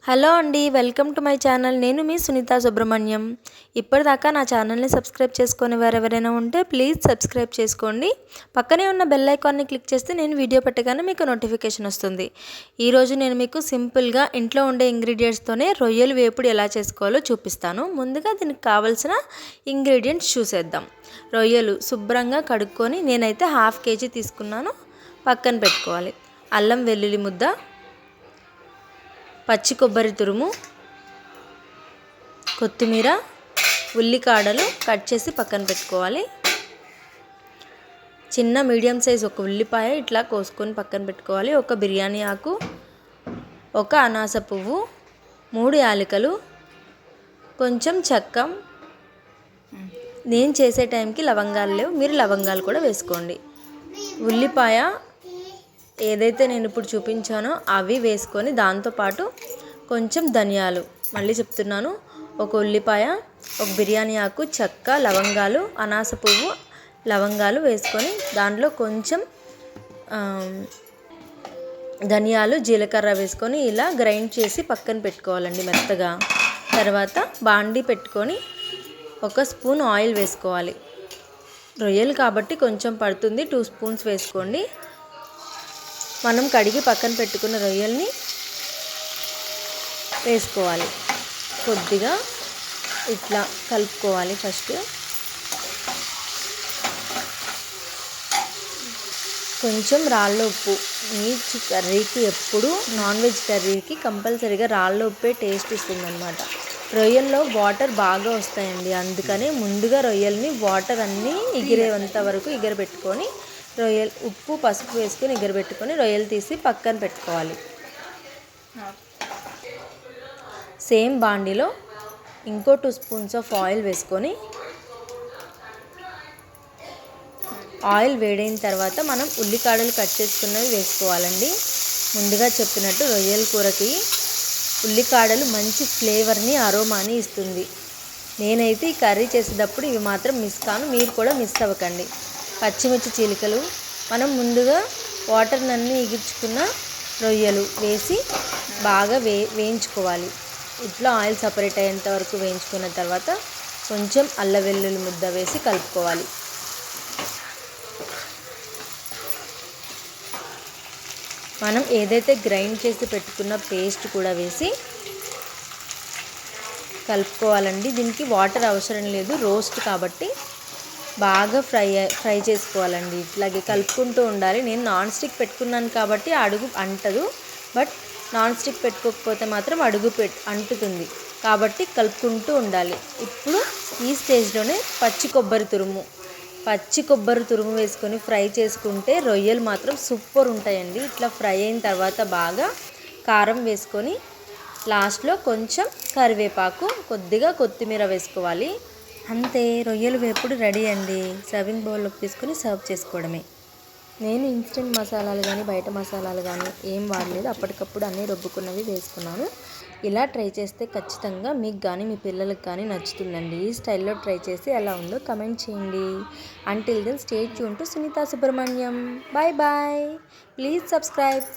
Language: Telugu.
హలో అండి, వెల్కమ్ టు మై ఛానల్. నేను మీ సునీత సుబ్రహ్మణ్యం. ఇప్పటిదాకా నా ఛానల్ని సబ్స్క్రైబ్ చేసుకొని ఎవరెవరైనా ఉంటే ప్లీజ్ సబ్స్క్రైబ్ చేసుకోండి. పక్కనే ఉన్న బెల్ ఐకాన్ని క్లిక్ చేస్తే నేను వీడియో పెట్టగానే మీకు నోటిఫికేషన్ వస్తుంది. ఈరోజు నేను మీకు సింపుల్గా ఇంట్లో ఉండే ఇంగ్రీడియంట్స్తోనే రొయ్యలు వేపుడు ఎలా చేసుకోవాలో చూపిస్తాను. ముందుగా దీనికి కావాల్సిన ఇంగ్రీడియంట్స్ చూసేద్దాం. రొయ్యలు శుభ్రంగా కడుక్కొని నేనైతే 1/2 kg తీసుకున్నాను, పక్కన పెట్టుకోవాలి. అల్లం వెల్లుల్లి ముద్ద, పచ్చి కొబ్బరి తురుము, కొత్తిమీర, ఉల్లికాడలు కట్ చేసి పక్కన పెట్టుకోవాలి. చిన్న మీడియం సైజ్ ఒక ఉల్లిపాయ ఇట్లా కోసుకొని పక్కన పెట్టుకోవాలి. ఒక బిర్యానీ ఆకు, ఒక అనాస పువ్వు, 3 యాలకులు, కొంచెం చెక్క. నేను చేసే టైంకి లవంగాలు లేవు, మీరు లవంగాలు కూడా వేసుకోండి. ఉల్లిపాయ ఏదైతే నేను ఇప్పుడు చూపించానో అవి వేసుకొని దాంతోపాటు కొంచెం ధనియాలు, మళ్ళీ చెప్తున్నాను, ఒక ఉల్లిపాయ, ఒక బిర్యానీ ఆకు, చెక్క, లవంగాలు, అనాస పువ్వు, లవంగాలు వేసుకొని దాంట్లో కొంచెం ధనియాలు, జీలకర్ర వేసుకొని ఇలా గ్రైండ్ చేసి పక్కన పెట్టుకోవాలండి మెత్తగా. తర్వాత బాండి పెట్టుకొని 1 స్పూన్ ఆయిల్ వేసుకోవాలి. రొయ్యలు కాబట్టి కొంచెం పడుతుంది, 2 స్పూన్స్ వేసుకోండి. మనం కడిగి పక్కన పెట్టుకున్న రొయ్యల్ని వేసుకోవాలి. కొద్దిగా ఇట్లా కలుపుకోవాలి. ఫస్ట్ కొంచెం రాళ్ళ ఉప్పు. నీచు కర్రీకి ఎప్పుడు నాన్ వెజ్ కర్రీకి కంపల్సరీగా రాళ్ళ ఉప్పే టేస్ట్ ఇస్తుంది అన్నమాట. రొయ్యల్లో వాటర్ బాగా వస్తాయండి, అందుకని ముందుగా రొయ్యల్ని వాటర్ అన్నీ ఎగిరేంత వరకు ఎగరబెట్టుకొని రొయ్యలు ఉప్పు పసుపు వేసుకొని ఎగరబెట్టుకొని రొయ్యలు తీసి పక్కన పెట్టుకోవాలి. సేమ్ బాండిలో ఇంకో 2 స్పూన్స్ ఆఫ్ ఆయిల్ వేసుకొని ఆయిల్ వేడైన తర్వాత మనం ఉల్లికాడలు కట్ చేసుకున్నవి వేసుకోవాలండి. ముందుగా చెప్పినట్టు రొయ్యల కూరకి ఉల్లికాడలు మంచి ఫ్లేవర్ని, అరోమాని ఇస్తుంది. నేనైతే ఈ కర్రీ చేసేటప్పుడు ఇవి మాత్రం మిస్ కాను, మీరు కూడా మిస్ అవ్వకండి. పచ్చిమిర్చి చీలికలు, మనం ముందుగా వాటర్ అన్నీ ఎగించుకున్న రొయ్యలు వేసి బాగా వేయించుకోవాలి. ఇట్లా ఆయిల్ సపరేట్ అయ్యేంత వరకు వేయించుకున్న తర్వాత కొంచెం అల్లం వెల్లుల్లి ముద్ద వేసి కలుపుకోవాలి. మనం ఏదైతే గ్రైండ్ చేసి పెట్టుకున్న పేస్ట్ కూడా వేసి కలుపుకోవాలండి. దీనికి వాటర్ అవసరం లేదు, రోస్ట్ కాబట్టి బాగా ఫ్రై చేసుకోవాలండి. ఇట్లాగే కలుపుకుంటూ ఉండాలి. నేను నాన్ స్టిక్ పెట్టుకున్నాను కాబట్టి అడుగు అంటదు, బట్ నాన్ స్టిక్ పెట్టుకోకపోతే మాత్రం అడుగు అంటుతుంది, కాబట్టి కలుపుకుంటూ ఉండాలి. ఇప్పుడు ఈ స్టేజ్లోనే పచ్చి కొబ్బరి తురుము వేసుకొని ఫ్రై చేసుకుంటే రొయ్యలు మాత్రం సూపర్ ఉంటాయండి. ఇట్లా ఫ్రై అయిన తర్వాత బాగా కారం వేసుకొని లాస్ట్లో కొంచెం కరివేపాకు, కొద్దిగా కొత్తిమీర వేసుకోవాలి. అంతే, రొయ్యలు వేపుడు రెడీ అండి. సర్వింగ్ బౌల్లోకి తీసుకొని సర్వ్ చేసుకోవడమే. నేను ఇన్స్టెంట్ మసాలాలు కానీ బయట మసాలాలు కానీ ఏం వాడలేదు, అప్పటికప్పుడు అన్నీ రుబ్బుకున్నవి వేసుకున్నాను. ఇలా ట్రై చేస్తే ఖచ్చితంగా మీకు కానీ మీ పిల్లలకు కానీ నచ్చుతుందండి. ఈ స్టైల్లో ట్రై చేసి ఎలా ఉందో కమెంట్ చేయండి. Until then stay tune to Sunitha Subrahmanyam. Bye bye. Please subscribe.